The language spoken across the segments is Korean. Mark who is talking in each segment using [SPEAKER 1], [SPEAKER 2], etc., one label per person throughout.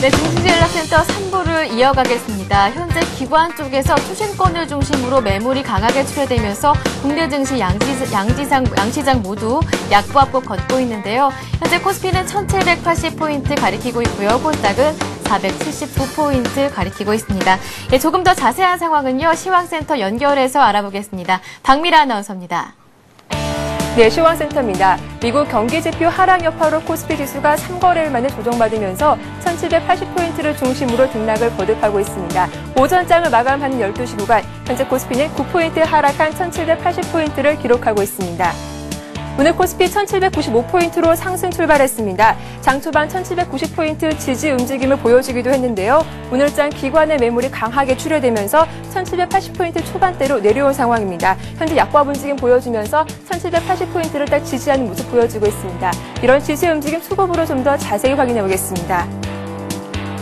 [SPEAKER 1] 네, 증시전략센터 3부를 이어가겠습니다. 현재 기관 쪽에서 투신권을 중심으로 매물이 강하게 출회되면서 국내 증시 양시장 모두 약보합곡 걷고 있는데요. 현재 코스피는 1780포인트 가리키고 있고요. 코스닥은 479포인트 가리키고 있습니다. 예, 조금 더 자세한 상황은요, 시황센터 연결해서 알아보겠습니다. 박미라 아나운서입니다.
[SPEAKER 2] 네, 시황센터입니다. 미국 경기지표 하락 여파로 코스피 지수가 3거래일 만에 조정받으면서 1780포인트를 중심으로 등락을 거듭하고 있습니다. 오전장을 마감하는 12시 구간, 현재 코스피는 9포인트 하락한 1780포인트를 기록하고 있습니다. 오늘 코스피 1795포인트로 상승 출발했습니다. 장 초반 1790포인트 지지 움직임을 보여주기도 했는데요. 오늘장 기관의 매물이 강하게 출회되면서 1780포인트 초반대로 내려온 상황입니다. 현재 약보합 움직임 보여주면서 1780포인트를 딱 지지하는 모습 보여주고 있습니다. 이런 지지 움직임 수급으로 좀 더 자세히 확인해 보겠습니다.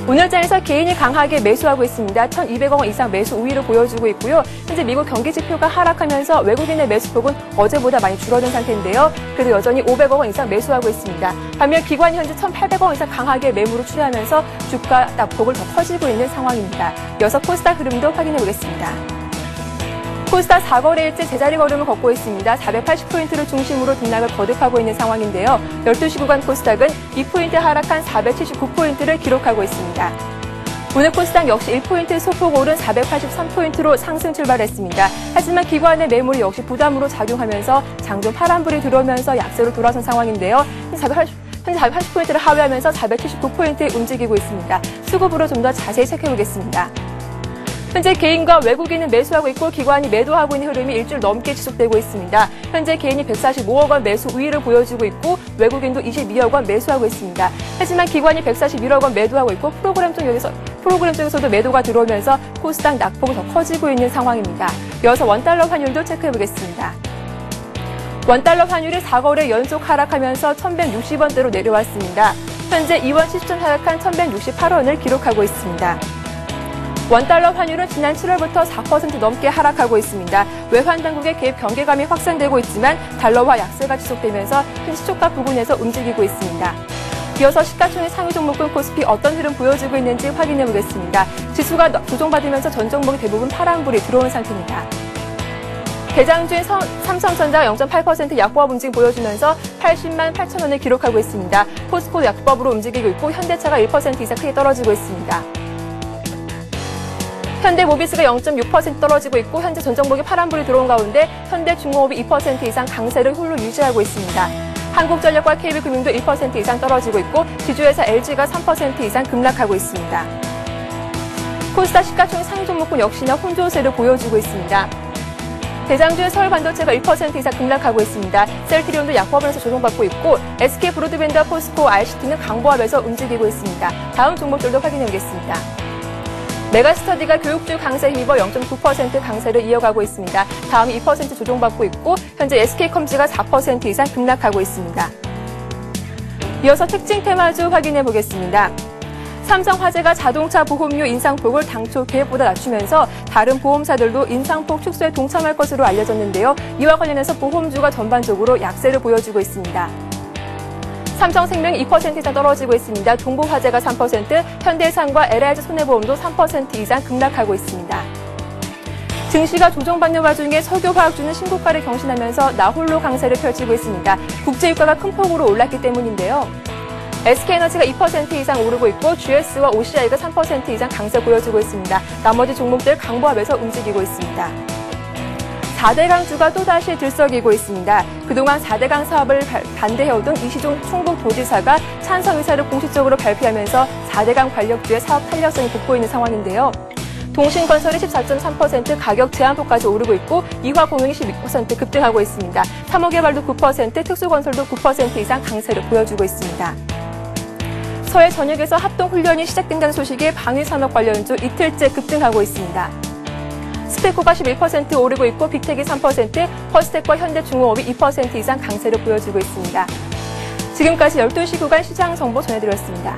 [SPEAKER 2] 오늘장에서 개인이 강하게 매수하고 있습니다. 1,200억 원 이상 매수 우위를 보여주고 있고요. 현재 미국 경기지표가 하락하면서 외국인의 매수폭은 어제보다 많이 줄어든 상태인데요. 그래도 여전히 500억 원 이상 매수하고 있습니다. 반면 기관이 현재 1,800억 원 이상 강하게 매물을 출회하면서 주가 낙폭을 더 커지고 있는 상황입니다. 이어서 코스닥 흐름도 확인해 보겠습니다. 코스닥 4거래일째 제자리 걸음을 걷고 있습니다. 480포인트를 중심으로 등락을 거듭하고 있는 상황인데요. 12시 구간 코스닥은 2포인트 하락한 479포인트를 기록하고 있습니다. 오늘 코스닥 역시 1포인트 소폭 오른 483포인트로 상승 출발했습니다. 하지만 기관의 매물이 역시 부담으로 작용하면서 장중 파란불이 들어오면서 약세로 돌아선 상황인데요. 현재 480포인트를 하회하면서 479포인트 움직이고 있습니다. 수급으로 좀 더 자세히 체크해보겠습니다. 현재 개인과 외국인은 매수하고 있고 기관이 매도하고 있는 흐름이 일주일 넘게 지속되고 있습니다. 현재 개인이 145억 원 매수 우위를 보여주고 있고 외국인도 22억 원 매수하고 있습니다. 하지만 기관이 141억 원 매도하고 있고 프로그램 쪽에서도 매도가 들어오면서 코스닥 낙폭이 더 커지고 있는 상황입니다. 이어서 원달러 환율도 체크해보겠습니다. 원달러 환율이 4거래 연속 하락하면서 1,160원대로 내려왔습니다. 현재 이원 시점 하락한 1,168원을 기록하고 있습니다. 원달러 환율은 지난 7월부터 4% 넘게 하락하고 있습니다. 외환 당국의 개입 경계감이 확산되고 있지만 달러화 약세가 지속되면서 현 시초가 부근에서 움직이고 있습니다. 이어서 시가총액 상위 종목군 코스피 어떤 흐름 보여주고 있는지 확인해 보겠습니다. 지수가 조정받으면서 전 종목이 대부분 파란불이 들어온 상태입니다. 대장주인 삼성전자 0.8% 약보합 움직임 보여주면서 80만 8천 원을 기록하고 있습니다. 포스코도 약보합으로 움직이고 있고 현대차가 1% 이상 크게 떨어지고 있습니다. 현대모비스가 0.6% 떨어지고 있고 현재 전 종목이 파란불이 들어온 가운데 현대중공업이 2% 이상 강세를 홀로 유지하고 있습니다. 한국전력과 KB금융도 1% 이상 떨어지고 있고 지주회사 LG가 3% 이상 급락하고 있습니다. 코스닥 시가총액 상위 종목군 역시나 혼조세를 보여주고 있습니다. 대장주의 서울반도체가 1% 이상 급락하고 있습니다. 셀트리온도 약보합에서 조정받고 있고 SK브로드밴드와 포스코, ICT는 강보합에서 움직이고 있습니다. 다음 종목들도 확인해 보겠습니다. 메가스터디가 교육주 강세에 힘입어 0.9% 강세를 이어가고 있습니다. 다음 2% 조정받고 있고 현재 SK컴즈가 4% 이상 급락하고 있습니다. 이어서 특징 테마주 확인해 보겠습니다. 삼성화재가 자동차 보험료 인상폭을 당초 계획보다 낮추면서 다른 보험사들도 인상폭 축소에 동참할 것으로 알려졌는데요. 이와 관련해서 보험주가 전반적으로 약세를 보여주고 있습니다. 삼성생명이 2% 이상 떨어지고 있습니다. 동부화재가 3%, 현대해상과 LIG 손해보험도 3% 이상 급락하고 있습니다. 증시가 조정받는 와중에 석유화학주는 신고가를 경신하면서 나홀로 강세를 펼치고 있습니다. 국제유가가 큰 폭으로 올랐기 때문인데요. SK에너지가 2% 이상 오르고 있고 GS와 OCI가 3% 이상 강세 보여주고 있습니다. 나머지 종목들 강보합에서 움직이고 있습니다. 4대강주가 또다시 들썩이고 있습니다. 그동안 4대강 사업을 반대해오던 이시종 충북도지사가 찬성 의사를 공식적으로 발표하면서 4대강 관력주의 사업 탄력성이 돋보이는 상황인데요. 동신건설이 14.3% 가격 제한폭까지 오르고 있고 이화공영이 12% 급등하고 있습니다. 삼호개발도 9%, 특수건설도 9% 이상 강세를 보여주고 있습니다. 서해 전역에서 합동훈련이 시작된다는 소식에 방위산업 관련주 이틀째 급등하고 있습니다. 스페코가 11% 오르고 있고 빅텍이 3%, 퍼스텍과 현대중공업이 2% 이상 강세를 보여주고 있습니다. 지금까지 12시 구간 시장 정보 전해드렸습니다.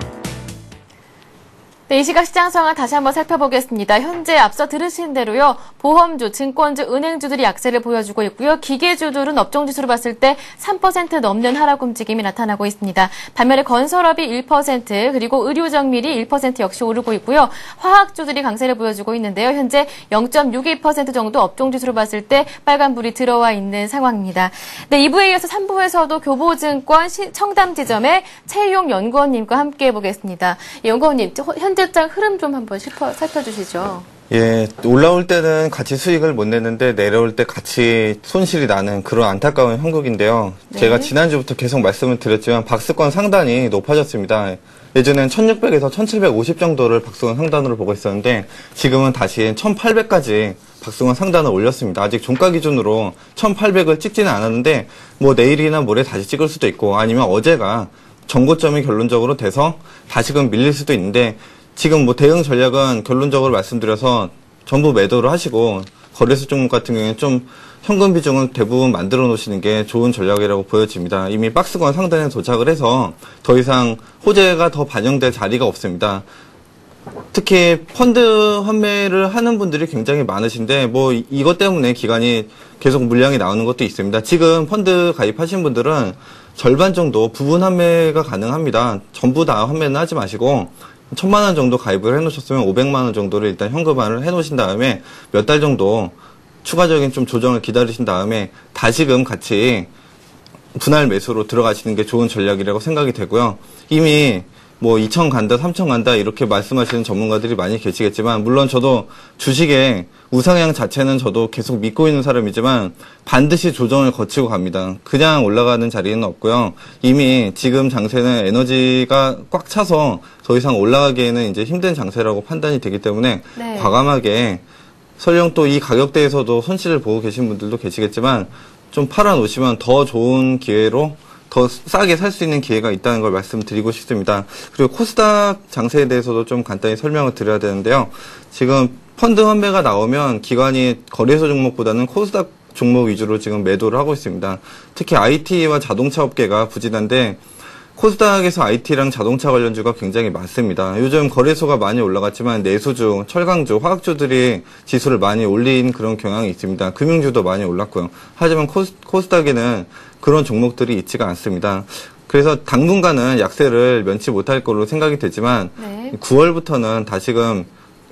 [SPEAKER 1] 네, 이 시각 시장 상황 다시 한번 살펴보겠습니다. 현재 앞서 들으신 대로요. 보험주, 증권주, 은행주들이 약세를 보여주고 있고요. 기계주들은 업종지수로 봤을 때 3% 넘는 하락 움직임이 나타나고 있습니다. 반면에 건설업이 1%, 그리고 의료정밀이 1% 역시 오르고 있고요. 화학주들이 강세를 보여주고 있는데요. 현재 0.62% 정도 업종지수로 봤을 때 빨간불이 들어와 있는 상황입니다. 네, 2부에 이어서 3부에서도 교보증권 청담지점의 최용 연구원님과 함께 해보겠습니다. 연구원님, 현재장 흐름 좀 한번 살펴주시죠.
[SPEAKER 3] 예, 올라올 때는 같이 수익을 못 냈는데 내려올 때 같이 손실이 나는 그런 안타까운 형국인데요.
[SPEAKER 1] 네.
[SPEAKER 3] 제가 지난주부터 계속 말씀을 드렸지만 박스권 상단이 높아졌습니다. 예전엔 1600에서 1750 정도를 박스권 상단으로 보고 있었는데 지금은 다시 1800까지 박스권 상단을 올렸습니다. 아직 종가 기준으로 1800을 찍지는 않았는데 뭐 내일이나 모레 다시 찍을 수도 있고 아니면 어제가 정고점이 결론적으로 돼서 다시금 밀릴 수도 있는데 지금 뭐 대응 전략은 결론적으로 말씀드려서 전부 매도를 하시고 거래소 종목 같은 경우에는 좀 현금 비중은 대부분 만들어 놓으시는 게 좋은 전략이라고 보여집니다. 이미 박스권 상단에 도착을 해서 더 이상 호재가 더 반영될 자리가 없습니다. 특히 펀드 환매를 하는 분들이 굉장히 많으신데 뭐 이것 때문에 기간이 계속 물량이 나오는 것도 있습니다. 지금 펀드 가입하신 분들은 절반 정도 부분 환매가 가능합니다. 전부 다 환매는 하지 마시고 1000만 원 정도 가입을 해놓으셨으면 500만 원 정도를 일단 현금화를 해놓으신 다음에 몇 달 정도 추가적인 좀 조정을 기다리신 다음에 다시금 같이 분할 매수로 들어가시는 게 좋은 전략이라고 생각이 되고요. 이미 뭐 2천 간다, 3천 간다 이렇게 말씀하시는 전문가들이 많이 계시겠지만 물론 저도 주식의 우상향 자체는 저도 계속 믿고 있는 사람이지만 반드시 조정을 거치고 갑니다. 그냥 올라가는 자리는 없고요. 이미 지금 장세는 에너지가 꽉 차서 더 이상 올라가기에는 이제 힘든 장세라고 판단이 되기 때문에
[SPEAKER 1] 네.
[SPEAKER 3] 과감하게 설령 또 이 가격대에서도 손실을 보고 계신 분들도 계시겠지만 좀 팔아놓으시면 더 좋은 기회로 더 싸게 살 수 있는 기회가 있다는 걸 말씀드리고 싶습니다. 그리고 코스닥 장세에 대해서도 좀 간단히 설명을 드려야 되는데요. 지금 펀드 환매가 나오면 기관이 거래소 종목보다는 코스닥 종목 위주로 지금 매도를 하고 있습니다. 특히 IT와 자동차 업계가 부진한데 코스닥에서 IT랑 자동차 관련주가 굉장히 많습니다. 요즘 거래소가 많이 올라갔지만 내수주, 철강주, 화학주들이 지수를 많이 올린 그런 경향이 있습니다. 금융주도 많이 올랐고요. 하지만 코스닥에는 그런 종목들이 있지가 않습니다. 그래서 당분간은 약세를 면치 못할 걸로 생각이 되지만
[SPEAKER 1] 네.
[SPEAKER 3] 9월부터는 다시금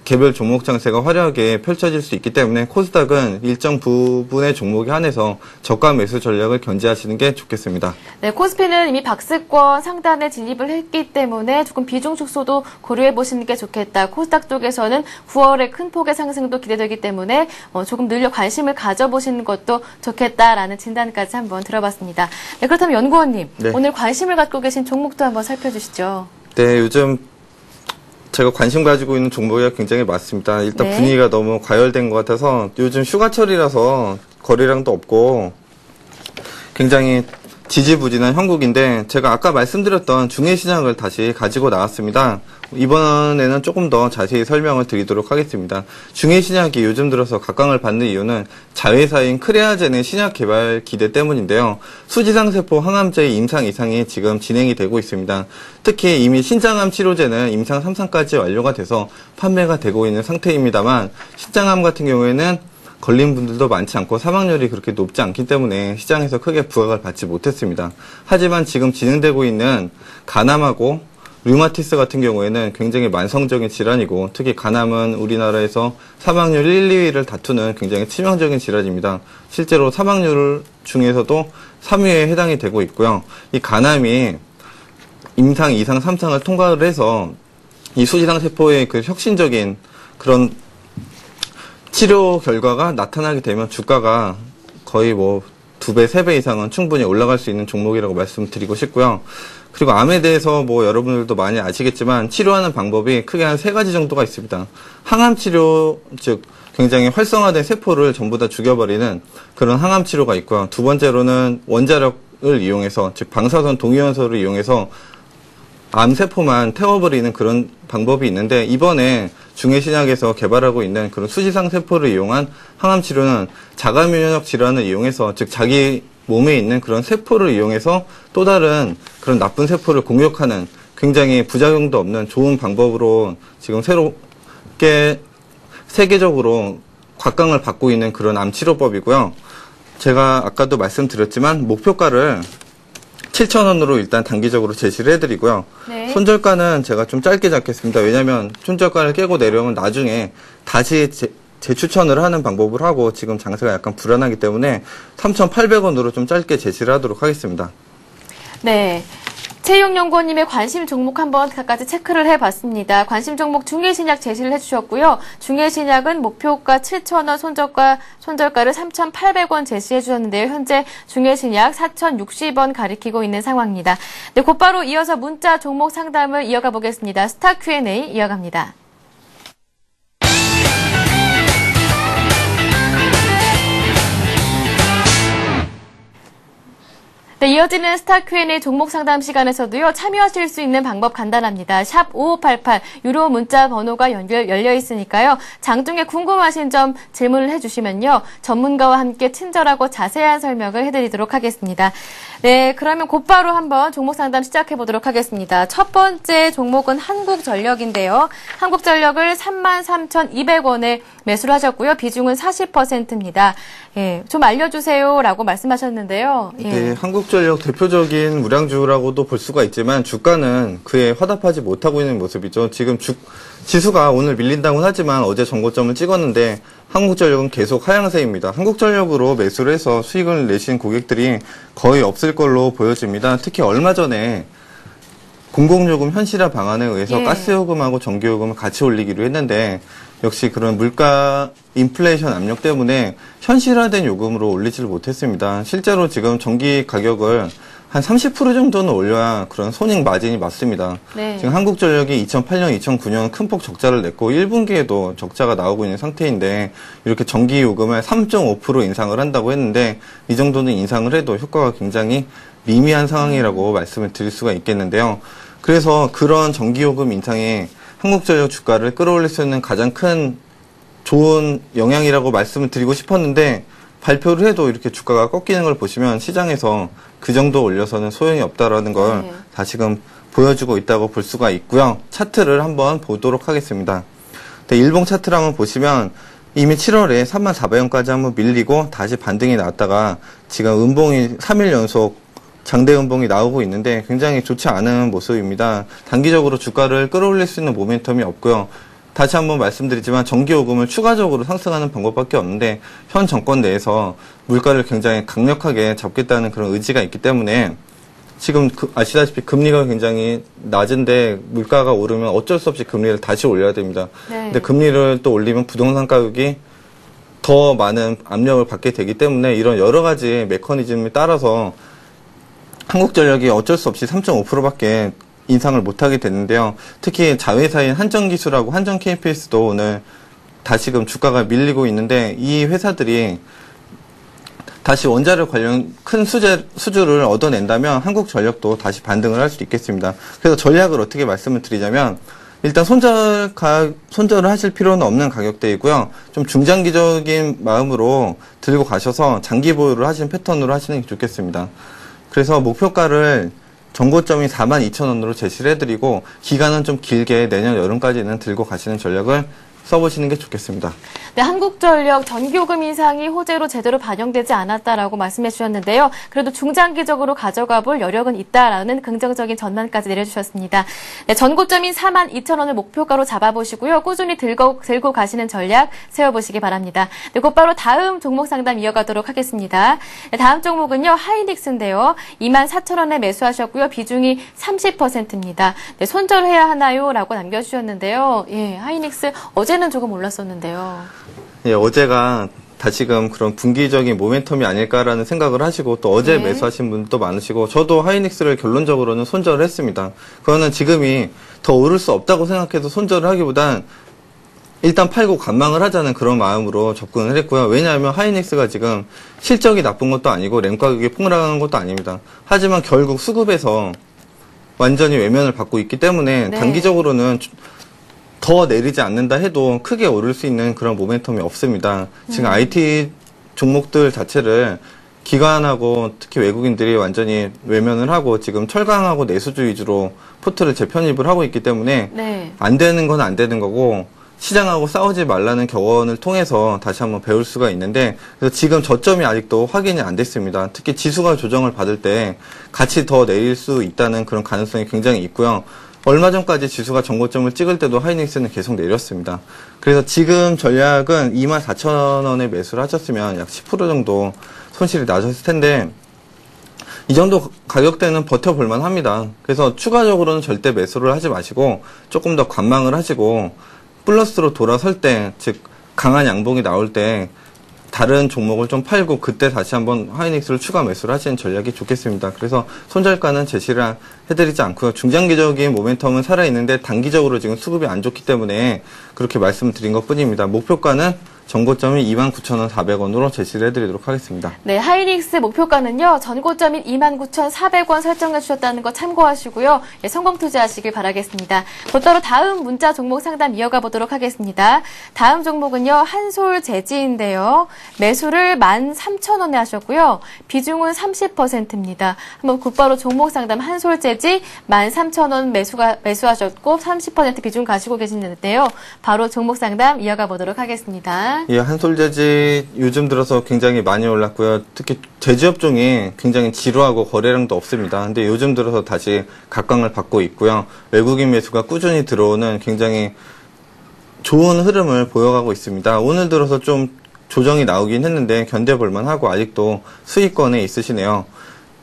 [SPEAKER 3] 개별 종목 장세가 화려하게 펼쳐질 수 있기 때문에 코스닥은 일정 부분의 종목에 한해서 저가 매수 전략을 견지하시는 게 좋겠습니다.
[SPEAKER 1] 네, 코스피는 이미 박스권 상단에 진입을 했기 때문에 조금 비중 축소도 고려해 보시는 게 좋겠다. 코스닥 쪽에서는 9월에 큰 폭의 상승도 기대되기 때문에 조금 늘려 관심을 가져보시는 것도 좋겠다라는 진단까지 한번 들어봤습니다. 네, 그렇다면 연구원님,
[SPEAKER 3] 네.
[SPEAKER 1] 오늘 관심을 갖고 계신 종목도 한번 살펴주시죠.
[SPEAKER 3] 네, 요즘 제가 관심 가지고 있는 종목이 굉장히 많습니다. 일단
[SPEAKER 1] 네.
[SPEAKER 3] 분위기가 너무 과열된 것 같아서 요즘 휴가철이라서 거래량도 없고 굉장히 지지부진한 형국인데 제가 아까 말씀드렸던 중해시장을 다시 가지고 나왔습니다. 이번에는 조금 더 자세히 설명을 드리도록 하겠습니다. 중해신약이 요즘 들어서 각광을 받는 이유는 자회사인 크레아젠의 신약 개발 기대 때문인데요. 수지상세포 항암제의 임상 이상이 지금 진행이 되고 있습니다. 특히 이미 신장암 치료제는 임상 3상까지 완료가 돼서 판매가 되고 있는 상태입니다만 신장암 같은 경우에는 걸린 분들도 많지 않고 사망률이 그렇게 높지 않기 때문에 시장에서 크게 부각을 받지 못했습니다. 하지만 지금 진행되고 있는 간암하고 류마티스 같은 경우에는 굉장히 만성적인 질환이고 특히 간암은 우리나라에서 사망률 1, 2위를 다투는 굉장히 치명적인 질환입니다. 실제로 사망률 중에서도 3위에 해당이 되고 있고요. 이 간암이 임상, 2상, 3상을 통과를 해서 이 수지상 세포의 그 혁신적인 그런 치료 결과가 나타나게 되면 주가가 거의 뭐 2배, 3배 이상은 충분히 올라갈 수 있는 종목이라고 말씀드리고 싶고요. 그리고 암에 대해서 뭐 여러분들도 많이 아시겠지만 치료하는 방법이 크게 한 3가지 정도가 있습니다. 항암 치료, 즉 굉장히 활성화된 세포를 전부 다 죽여버리는 그런 항암 치료가 있고요. 두 번째로는 원자력을 이용해서, 즉 방사선 동위원소를 이용해서 암세포만 태워버리는 그런 방법이 있는데 이번에 중해신약에서 개발하고 있는 그런 수지상 세포를 이용한 항암 치료는 자가 면역 질환을 이용해서, 즉 자기 몸에 있는 그런 세포를 이용해서 또 다른 그런 나쁜 세포를 공격하는 굉장히 부작용도 없는 좋은 방법으로 지금 새롭게 세계적으로 곽강을 받고 있는 그런 암치료법이고요. 제가 아까도 말씀드렸지만 목표가를 7,000원으로 일단 단기적으로 제시를 해드리고요.
[SPEAKER 1] 네.
[SPEAKER 3] 손절가는 제가 좀 짧게 잡겠습니다. 왜냐하면 손절가를 깨고 내려오면 나중에 다시 재추천을 하는 방법을 하고 지금 장세가 약간 불안하기 때문에 3,800원으로 좀 짧게 제시를 하도록 하겠습니다.
[SPEAKER 1] 네. 채용연구원님의 관심 종목 한번 까지 체크를 해봤습니다. 관심 종목 중해신약 제시를 해주셨고요. 중해신약은 목표가 7,000원, 손절가를 3,800원 제시해 주셨는데요. 현재 중해신약 4,060원 가리키고 있는 상황입니다. 네, 곧바로 이어서 문자 종목 상담을 이어가 보겠습니다. 스타 Q&A 이어갑니다. 네, 이어지는 스타 Q&A 종목 상담 시간에서도요, 참여하실 수 있는 방법 간단합니다. 샵 5588 유료 문자 번호가 열려 있으니까요. 장중에 궁금하신 점 질문을 해주시면요, 전문가와 함께 친절하고 자세한 설명을 해드리도록 하겠습니다. 네, 그러면 곧바로 한번 종목 상담 시작해 보도록 하겠습니다. 첫 번째 종목은 한국전력인데요. 한국전력을 33,200원에 매수를 하셨고요. 비중은 40%입니다. 예, 좀 알려주세요라고 말씀하셨는데요. 예.
[SPEAKER 3] 네, 한국전력 대표적인 우량주라고도 볼 수가 있지만 주가는 그에 화답하지 못하고 있는 모습이죠. 지금 지수가 오늘 밀린다고는 하지만 어제 전고점을 찍었는데 한국전력은 계속 하향세입니다. 한국전력으로 매수를 해서 수익을 내신 고객들이 거의 없을 걸로 보여집니다. 특히 얼마 전에 공공요금 현실화 방안에 의해서
[SPEAKER 1] 예.
[SPEAKER 3] 가스요금하고 전기요금을 같이 올리기로 했는데 역시 그런 물가 인플레이션 압력 때문에 현실화된 요금으로 올리지를 못했습니다. 실제로 지금 전기 가격을 한 30% 정도는 올려야 그런 손익 마진이 맞습니다.
[SPEAKER 1] 네.
[SPEAKER 3] 지금 한국전력이 2008년, 2009년 큰 폭 적자를 냈고 1분기에도 적자가 나오고 있는 상태인데 이렇게 전기 요금을 3.5% 인상을 한다고 했는데 이 정도는 인상을 해도 효과가 굉장히 미미한 상황이라고 말씀을 드릴 수가 있겠는데요. 그래서 그런 전기요금 인상에 한국전력 주가를 끌어올릴 수 있는 가장 큰 좋은 영향이라고 말씀을 드리고 싶었는데 발표를 해도 이렇게 주가가 꺾이는 걸 보시면 시장에서 그 정도 올려서는 소용이 없다라는 걸
[SPEAKER 1] 네.
[SPEAKER 3] 다시금 보여주고 있다고 볼 수가 있고요. 차트를 한번 보도록 하겠습니다. 네, 일봉 차트를 한번 보시면 이미 7월에 34,000원까지 한번 밀리고 다시 반등이 나왔다가 지금 음봉이 3일 연속 장대 음봉이 나오고 있는데 굉장히 좋지 않은 모습입니다. 단기적으로 주가를 끌어올릴 수 있는 모멘텀이 없고요. 다시 한번 말씀드리지만 전기요금을 추가적으로 상승하는 방법밖에 없는데 현 정권 내에서 물가를 굉장히 강력하게 잡겠다는 그런 의지가 있기 때문에 지금 아시다시피 금리가 굉장히 낮은데 물가가 오르면 어쩔 수 없이 금리를 다시 올려야 됩니다.
[SPEAKER 1] 네.
[SPEAKER 3] 근데 금리를 또 올리면 부동산 가격이 더 많은 압력을 받게 되기 때문에 이런 여러 가지 메커니즘에 따라서 한국전력이 어쩔 수 없이 3.5%밖에 인상을 못하게 됐는데요. 특히 자회사인 한전기술하고 한전 KPS도 오늘 다시금 주가가 밀리고 있는데 이 회사들이 다시 원자력 관련 큰 수주를 얻어낸다면 한국전력도 다시 반등을 할 수 있겠습니다. 그래서 전략을 어떻게 말씀을 드리자면 일단 손절을 하실 필요는 없는 가격대이고요. 좀 중장기적인 마음으로 들고 가셔서 장기 보유를 하시는 패턴으로 하시는 게 좋겠습니다. 그래서 목표가를 전고점이 42,000원으로 제시를 해드리고 기간은 좀 길게 내년 여름까지는 들고 가시는 전략을 써보시는 게 좋겠습니다.
[SPEAKER 1] 네, 한국전력 전기요금 인상이 호재로 제대로 반영되지 않았다라고 말씀해 주셨는데요. 그래도 중장기적으로 가져가 볼 여력은 있다라는 긍정적인 전망까지 내려주셨습니다. 네, 전고점인 42,000원을 목표가로 잡아보시고요. 꾸준히 들고 가시는 전략 세워보시기 바랍니다. 네, 곧바로 다음 종목 상담 이어가도록 하겠습니다. 네, 다음 종목은요, 하이닉스인데요. 24,000원에 매수하셨고요. 비중이 30%입니다. 네, 손절해야 하나요? 라고 남겨주셨는데요. 예, 하이닉스 어제는 조금 올랐었는데요.
[SPEAKER 3] 예, 어제가 다시금 그런 분기적인 모멘텀이 아닐까라는 생각을 하시고 또 어제
[SPEAKER 1] 네.
[SPEAKER 3] 매수하신 분도 많으시고 저도 하이닉스를 결론적으로는 손절을 했습니다. 그거는 지금이 더 오를 수 없다고 생각해서 손절을 하기보단 일단 팔고 관망을 하자는 그런 마음으로 접근을 했고요. 왜냐하면 하이닉스가 지금 실적이 나쁜 것도 아니고 램 가격이 폭락하는 것도 아닙니다. 하지만 결국 수급에서 완전히 외면을 받고 있기 때문에
[SPEAKER 1] 네.
[SPEAKER 3] 단기적으로는 더 내리지 않는다 해도 크게 오를 수 있는 그런 모멘텀이 없습니다. 지금 IT 종목들 자체를 기관하고 특히 외국인들이 완전히 외면을 하고 지금 철강하고 내수주 위주로 포트를 재편입을 하고 있기 때문에
[SPEAKER 1] 네.
[SPEAKER 3] 안 되는 건 안 되는 거고 시장하고 싸우지 말라는 격언을 통해서 다시 한번 배울 수가 있는데 그래서 지금 저점이 아직도 확인이 안 됐습니다. 특히 지수가 조정을 받을 때 같이 더 내릴 수 있다는 그런 가능성이 굉장히 있고요. 얼마 전까지 지수가 정고점을 찍을 때도 하이닉스는 계속 내렸습니다. 그래서 지금 전략은 24,000원에 매수를 하셨으면 약 10% 정도 손실이 나셨을 텐데 이 정도 가격대는 버텨볼만 합니다. 그래서 추가적으로는 절대 매수를 하지 마시고 조금 더 관망을 하시고 플러스로 돌아설 때, 즉 강한 양봉이 나올 때 다른 종목을 좀 팔고 그때 다시 한번 하이닉스를 추가 매수를 하시는 전략이 좋겠습니다. 그래서 손절가는 제시를 해드리지 않고요. 중장기적인 모멘텀은 살아있는데 단기적으로 지금 수급이 안 좋기 때문에 그렇게 말씀드린 것 뿐입니다. 목표가는 전고점이 29,400원으로 제시를 해드리도록 하겠습니다.
[SPEAKER 1] 네, 하이닉스 목표가는요, 전고점인 29,400원 설정해 주셨다는 거 참고하시고요. 예, 성공 투자하시길 바라겠습니다. 곧바로 다음 문자 종목 상담 이어가 보도록 하겠습니다. 다음 종목은요, 한솔재지인데요. 매수를 13,000원에 하셨고요. 비중은 30%입니다. 한번 곧바로 종목 상담 한솔재지 13,000원 매수하셨고 30% 비중 가시고 계시는데요. 바로 종목 상담 이어가 보도록 하겠습니다.
[SPEAKER 3] 예, 한솔재지 요즘 들어서 굉장히 많이 올랐고요. 특히 제조업종이 굉장히 지루하고 거래량도 없습니다. 근데 요즘 들어서 다시 각광을 받고 있고요. 외국인 매수가 꾸준히 들어오는 굉장히 좋은 흐름을 보여가고 있습니다. 오늘 들어서 좀 조정이 나오긴 했는데 견뎌볼만 하고 아직도 수익권에 있으시네요.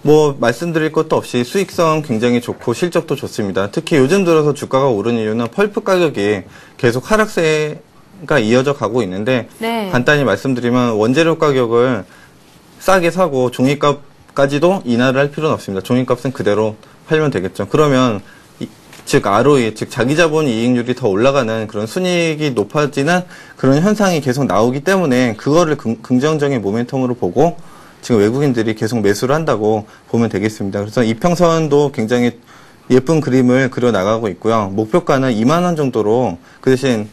[SPEAKER 3] 뭐 말씀드릴 것도 없이 수익성 굉장히 좋고 실적도 좋습니다. 특히 요즘 들어서 주가가 오른 이유는 펄프 가격이 계속 하락세가 이어져 가고 있는데
[SPEAKER 1] 네.
[SPEAKER 3] 간단히 말씀드리면 원재료 가격을 싸게 사고 종이값까지도 인하를 할 필요는 없습니다. 종이값은 그대로 팔면 되겠죠. 그러면 즉 ROE, 즉 자기자본 이익률이 더 올라가는 그런 순이익이 높아지는 그런 현상이 계속 나오기 때문에 그거를 긍정적인 모멘텀으로 보고 지금 외국인들이 계속 매수를 한다고 보면 되겠습니다. 그래서 이평선도 굉장히 예쁜 그림을 그려나가고 있고요. 목표가는 2만 원 정도로 그 대신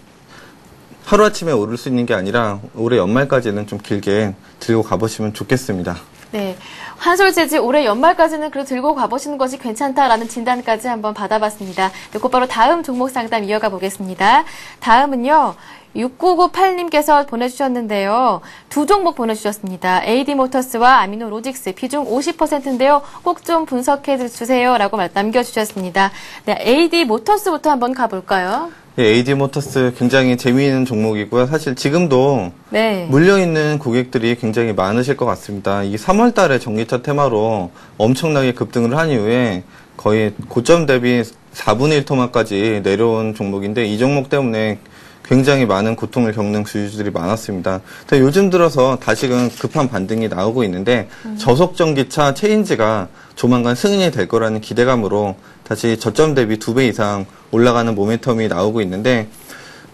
[SPEAKER 3] 하루아침에 오를 수 있는 게 아니라 올해 연말까지는 좀 길게 들고 가보시면 좋겠습니다.
[SPEAKER 1] 네, 한솔재지 올해 연말까지는 그래도 들고 가보시는 것이 괜찮다라는 진단까지 한번 받아봤습니다. 네, 곧바로 다음 종목 상담 이어가 보겠습니다. 다음은요. 6998님께서 보내주셨는데요. 두 종목 보내주셨습니다. AD모터스와 아미노로직스 비중 50%인데요. 꼭 좀 분석해 주세요 라고 남겨주셨습니다. 네, AD모터스부터 한번 가볼까요?
[SPEAKER 3] 네, AD모터스 굉장히 재미있는 종목이고요. 사실 지금도
[SPEAKER 1] 네.
[SPEAKER 3] 물려있는 고객들이 굉장히 많으실 것 같습니다. 이 3월 달에 전기차 테마로 엄청나게 급등을 한 이후에 거의 고점 대비 4분의 1토막까지 내려온 종목인데 이 종목 때문에 굉장히 많은 고통을 겪는 주주들이 많았습니다. 근데 요즘 들어서 다시금 급한 반등이 나오고 있는데 저속전기차 체인지가 조만간 승인이 될 거라는 기대감으로 다시 저점 대비 2배 이상 올라가는 모멘텀이 나오고 있는데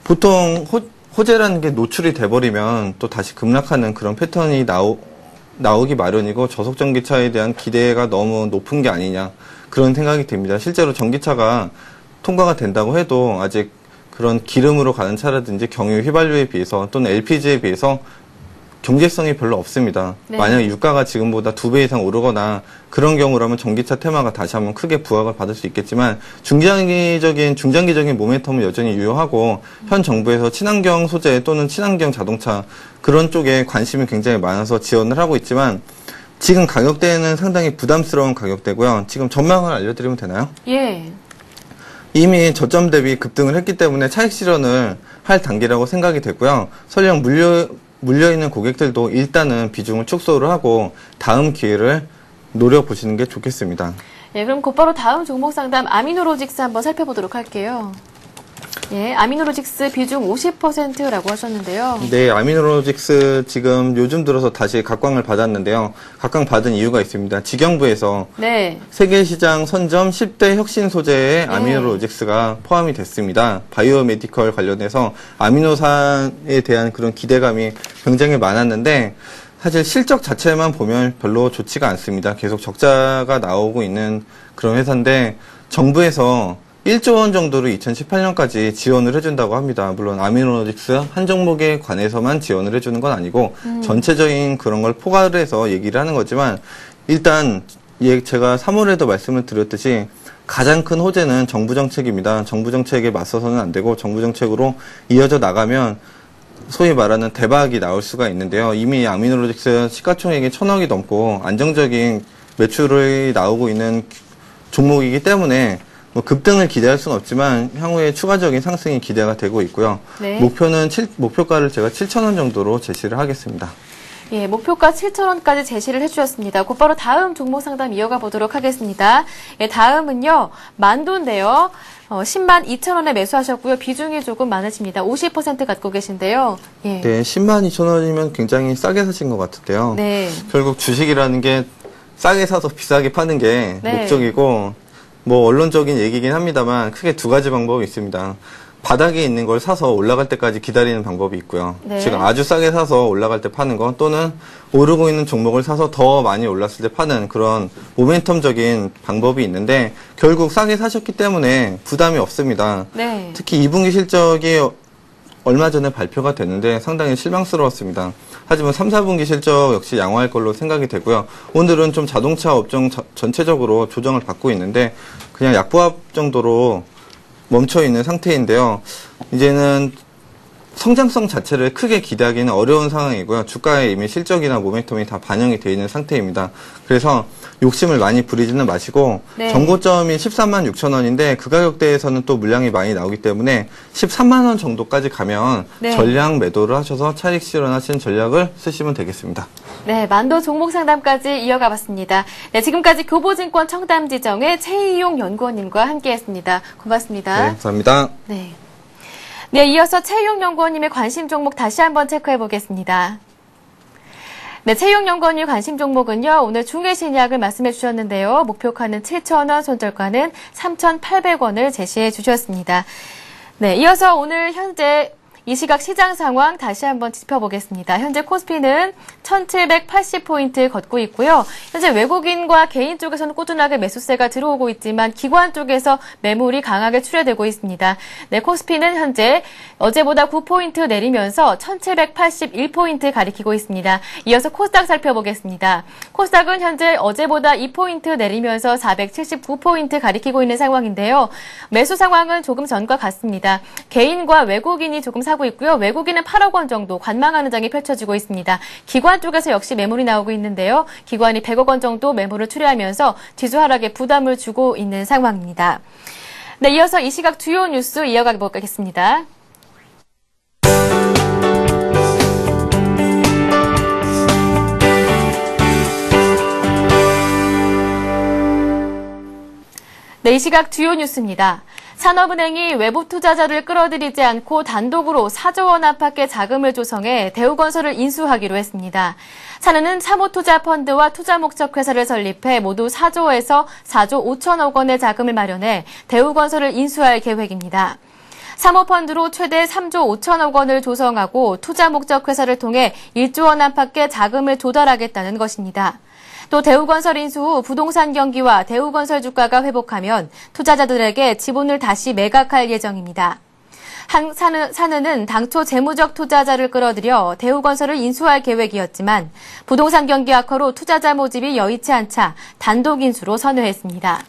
[SPEAKER 3] 보통 호재라는 게 노출이 돼버리면 또 다시 급락하는 그런 패턴이 나오기 마련이고 저속전기차에 대한 기대가 너무 높은 게 아니냐 그런 생각이 듭니다. 실제로 전기차가 통과가 된다고 해도 아직 그런 기름으로 가는 차라든지 경유 휘발유에 비해서 또는 LPG에 비해서 경제성이 별로 없습니다.
[SPEAKER 1] 네.
[SPEAKER 3] 만약 유가가 지금보다 2배 이상 오르거나 그런 경우라면 전기차 테마가 다시 한번 크게 부각을 받을 수 있겠지만 중장기적인 모멘텀은 여전히 유효하고 현 정부에서 친환경 소재 또는 친환경 자동차 그런 쪽에 관심이 굉장히 많아서 지원을 하고 있지만 지금 가격대는 상당히 부담스러운 가격대고요. 지금 전망을 알려드리면 되나요?
[SPEAKER 1] 예.
[SPEAKER 3] 이미 저점 대비 급등을 했기 때문에 차익 실현을 할 단계라고 생각이 됐고요. 설령 물려있는 고객들도 일단은 비중을 축소를 하고 다음 기회를 노려보시는 게 좋겠습니다.
[SPEAKER 1] 예, 그럼 곧바로 다음 종목 상담 아미노로직스 한번 살펴보도록 할게요. 예, 아미노로직스 비중 50%라고 하셨는데요.
[SPEAKER 3] 네, 아미노로직스 지금 요즘 들어서 다시 각광을 받았는데요. 각광 받은 이유가 있습니다. 지경부에서
[SPEAKER 1] 네.
[SPEAKER 3] 세계시장 선점 10대 혁신 소재에 아미노로직스가 포함이 됐습니다. 바이오메디컬 관련해서 아미노산에 대한 그런 기대감이 굉장히 많았는데 사실 실적 자체만 보면 별로 좋지가 않습니다. 계속 적자가 나오고 있는 그런 회사인데 정부에서 1조 원 정도를 2018년까지 지원을 해준다고 합니다. 물론 아미노로직스 한 종목에 관해서만 지원을 해주는 건 아니고 전체적인 그런 걸 포괄을 해서 얘기를 하는 거지만 일단 제가 3월에도 말씀을 드렸듯이 가장 큰 호재는 정부 정책입니다. 정부 정책에 맞서서는 안 되고 정부 정책으로 이어져 나가면 소위 말하는 대박이 나올 수가 있는데요. 이미 아미노로직스 시가총액이 1,000억이 넘고 안정적인 매출이 나오고 있는 종목이기 때문에 뭐 급등을 기대할 수는 없지만 향후에 추가적인 상승이 기대가 되고 있고요.
[SPEAKER 1] 네.
[SPEAKER 3] 목표가를 제가 7,000원 정도로 제시를 하겠습니다.
[SPEAKER 1] 예, 목표가 7,000원까지 제시를 해주셨습니다. 곧바로 다음 종목 상담 이어가 보도록 하겠습니다. 예, 다음은요, 만두인데요. 10만 2,000원에 매수하셨고요. 비중이 조금 많으십니다. 50% 갖고 계신데요. 예.
[SPEAKER 3] 네, 10만 2,000원이면 굉장히 싸게 사신 것 같은데요.
[SPEAKER 1] 네.
[SPEAKER 3] 결국 주식이라는 게 싸게 사서 비싸게 파는 게
[SPEAKER 1] 네.
[SPEAKER 3] 목적이고, 뭐 언론적인 얘기긴 합니다만 크게 두 가지 방법이 있습니다. 바닥에 있는 걸 사서 올라갈 때까지 기다리는 방법이 있고요.
[SPEAKER 1] 네.
[SPEAKER 3] 지금 아주 싸게 사서 올라갈 때 파는 거, 또는 오르고 있는 종목을 사서 더 많이 올랐을 때 파는 그런 모멘텀적인 방법이 있는데, 결국 싸게 사셨기 때문에 부담이 없습니다.
[SPEAKER 1] 네.
[SPEAKER 3] 특히 2분기 실적이 얼마 전에 발표가 됐는데 상당히 실망스러웠습니다. 하지만 3, 4분기 실적 역시 양호할 걸로 생각이 되고요. 오늘은 좀 자동차 업종 전체적으로 조정을 받고 있는데 그냥 약보합 정도로 멈춰있는 상태인데요. 이제는 성장성 자체를 크게 기대하기는 어려운 상황이고요. 주가에 이미 실적이나 모멘텀이 다 반영이 되어 있는 상태입니다. 그래서 욕심을 많이 부리지는 마시고,
[SPEAKER 1] 네.
[SPEAKER 3] 정고점이 13만 6천 원인데 그 가격대에서는 또 물량이 많이 나오기 때문에 13만 원 정도까지 가면
[SPEAKER 1] 네.
[SPEAKER 3] 전량 매도를 하셔서 차익 실현하신 전략을 쓰시면 되겠습니다.
[SPEAKER 1] 네, 만도 종목 상담까지 이어가 봤습니다. 네, 지금까지 교보증권 청담지정의 최희용 연구원님과 함께했습니다. 고맙습니다.
[SPEAKER 3] 네, 감사합니다.
[SPEAKER 1] 네. 네, 이어서 최희용 연구원님의 관심 종목 다시 한번 체크해 보겠습니다. 네, 최희용 연구원님 관심 종목은요, 오늘 중외신약을 말씀해 주셨는데요. 목표가는 7,000원, 손절가는 3,800원을 제시해 주셨습니다. 네, 이어서 오늘 현재 이 시각 시장 상황 다시 한번 짚어보겠습니다. 현재 코스피는 1780포인트 걷고 있고요. 현재 외국인과 개인 쪽에서는 꾸준하게 매수세가 들어오고 있지만 기관 쪽에서 매물이 강하게 출회되고 있습니다. 네, 코스피는 현재 어제보다 9포인트 내리면서 1781포인트 가리키고 있습니다. 이어서 코스닥 살펴보겠습니다. 코스닥은 현재 어제보다 2포인트 내리면서 479포인트 가리키고 있는 상황인데요. 매수 상황은 조금 전과 같습니다. 개인과 외국인이 조금 사고 있고요. 외국인은 8억 원 정도 관망하는 장이 펼쳐지고 있습니다. 기관 쪽에서 역시 매물이 나오고 있는데요. 기관이 100억 원 정도 매물을 출회하면서 지수 하락에 부담을 주고 있는 상황입니다. 네, 이어서 이 시각 주요 뉴스 이어가 보겠습니다. 네, 이 시각 주요 뉴스입니다. 산업은행이 외부 투자자를 끌어들이지 않고 단독으로 4조 원 안팎의 자금을 조성해 대우건설을 인수하기로 했습니다. 산은은 사모투자펀드와 투자목적회사를 설립해 모두 4조에서 4조 5천억 원의 자금을 마련해 대우건설을 인수할 계획입니다. 사모펀드로 최대 3조 5천억 원을 조성하고 투자목적회사를 통해 1조 원 안팎의 자금을 조달하겠다는 것입니다. 또 대우건설 인수 후 부동산 경기와 대우건설 주가가 회복하면 투자자들에게 지분을 다시 매각할 예정입니다. 산은은 당초 재무적 투자자를 끌어들여 대우건설을 인수할 계획이었지만 부동산 경기 악화로 투자자 모집이 여의치 않자 단독 인수로 선회했습니다.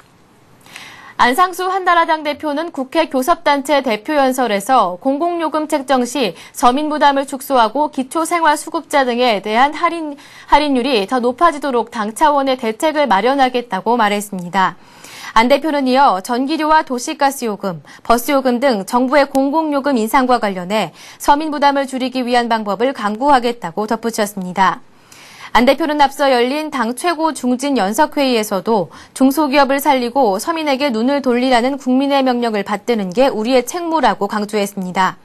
[SPEAKER 1] 안상수 한나라당 대표는 국회 교섭단체 대표연설에서 공공요금 책정 시 서민 부담을 축소하고 기초생활수급자 등에 대한 할인율이 더 높아지도록 당 차원의 대책을 마련하겠다고 말했습니다. 안 대표는 이어 전기료와 도시가스요금, 버스요금 등 정부의 공공요금 인상과 관련해 서민 부담을 줄이기 위한 방법을 강구하겠다고 덧붙였습니다. 안 대표는 앞서 열린 당 최고 중진 연석회의에서도 중소기업을 살리고 서민에게 눈을 돌리라는 국민의 명령을 받드는 게 우리의 책무라고 강조했습니다.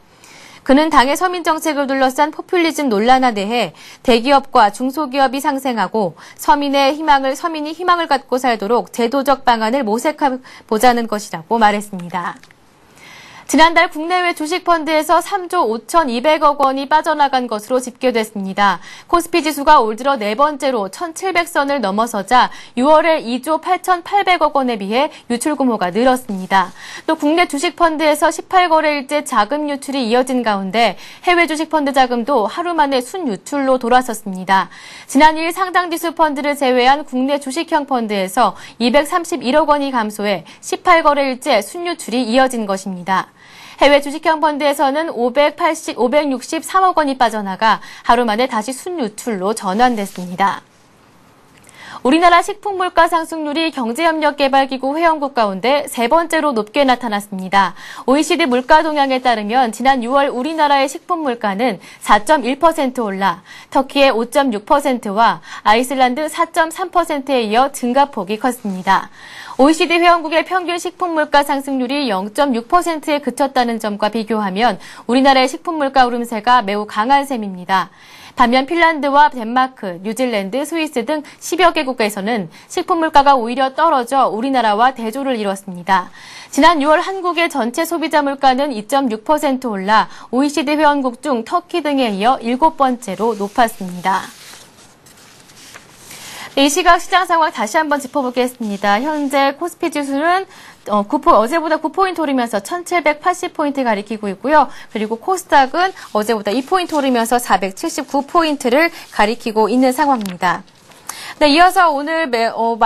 [SPEAKER 1] 그는 당의 서민 정책을 둘러싼 포퓰리즘 논란에 대해 대기업과 중소기업이 상생하고 서민이 희망을 갖고 살도록 제도적 방안을 모색해보자는 것이라고 말했습니다. 지난달 국내외 주식펀드에서 3조 5,200억 원이 빠져나간 것으로 집계됐습니다. 코스피 지수가 올 들어 네 번째로 1,700선을 넘어서자 6월에 2조 8,800억 원에 비해 유출 규모가 늘었습니다. 또 국내 주식펀드에서 18거래일째 자금 유출이 이어진 가운데 해외 주식펀드 자금도 하루 만에 순유출로 돌아섰습니다. 지난 2일 상장지수 펀드를 제외한 국내 주식형 펀드에서 231억 원이 감소해 18거래일째 순유출이 이어진 것입니다. 해외 주식형 펀드에서는 563억 원이 빠져나가 하루 만에 다시 순유출로 전환됐습니다. 우리나라 식품물가 상승률이 경제협력개발기구 회원국 가운데 세 번째로 높게 나타났습니다. OECD 물가 동향에 따르면 지난 6월 우리나라의 식품물가는 4.1% 올라 터키의 5.6%와 아이슬란드 4.3%에 이어 증가폭이 컸습니다. OECD 회원국의 평균 식품물가 상승률이 0.6%에 그쳤다는 점과 비교하면 우리나라의 식품물가 오름세가 매우 강한 셈입니다. 반면 핀란드와 덴마크, 뉴질랜드, 스위스 등 10여 개국에서는 식품물가가 오히려 떨어져 우리나라와 대조를 이뤘습니다. 지난 6월 한국의 전체 소비자 물가는 2.6% 올라 OECD 회원국 중 터키 등에 이어 7번째로 높았습니다. 이 시각 시장 상황 다시 한번 짚어보겠습니다. 현재 코스피 지수는 어제보다 9포인트 오르면서 1,780포인트 가리키고 있고요. 그리고 코스닥은 어제보다 2포인트 오르면서 479포인트를 가리키고 있는 상황입니다. 네, 이어서 오늘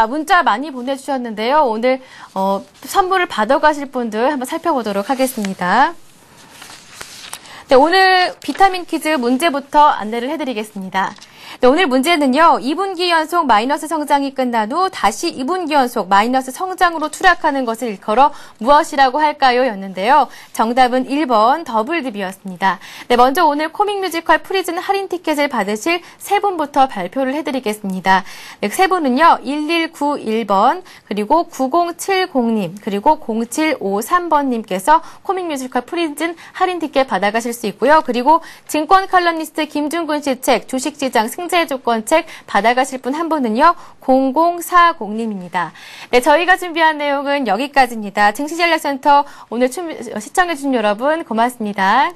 [SPEAKER 1] 문자 많이 보내주셨는데요. 오늘 선물을 받아가실 분들 한번 살펴보도록 하겠습니다. 네, 오늘 비타민 퀴즈 문제부터 안내를 해드리겠습니다. 네, 오늘 문제는요. 2분기 연속 마이너스 성장이 끝난 후 다시 2분기 연속 마이너스 성장으로 추락하는 것을 일컬어 무엇이라고 할까요? 였는데요. 정답은 1번 더블드비였습니다. 네, 먼저 오늘 코믹 뮤지컬 프리즌 할인 티켓을 받으실 세 분부터 발표를 해드리겠습니다. 네, 세 분은요. 1191번, 그리고 9070님, 그리고 0753번님께서 코믹 뮤지컬 프리즌 할인 티켓 받아가실 수 있고요. 그리고 증권 칼럼니스트 김준군 씨 책 주식시장 승자의 조건 책 받아가실 분 한 분은요. 0040님입니다. 네, 저희가 준비한 내용은 여기까지입니다. 증시전략센터 오늘 시청해주신 여러분 고맙습니다.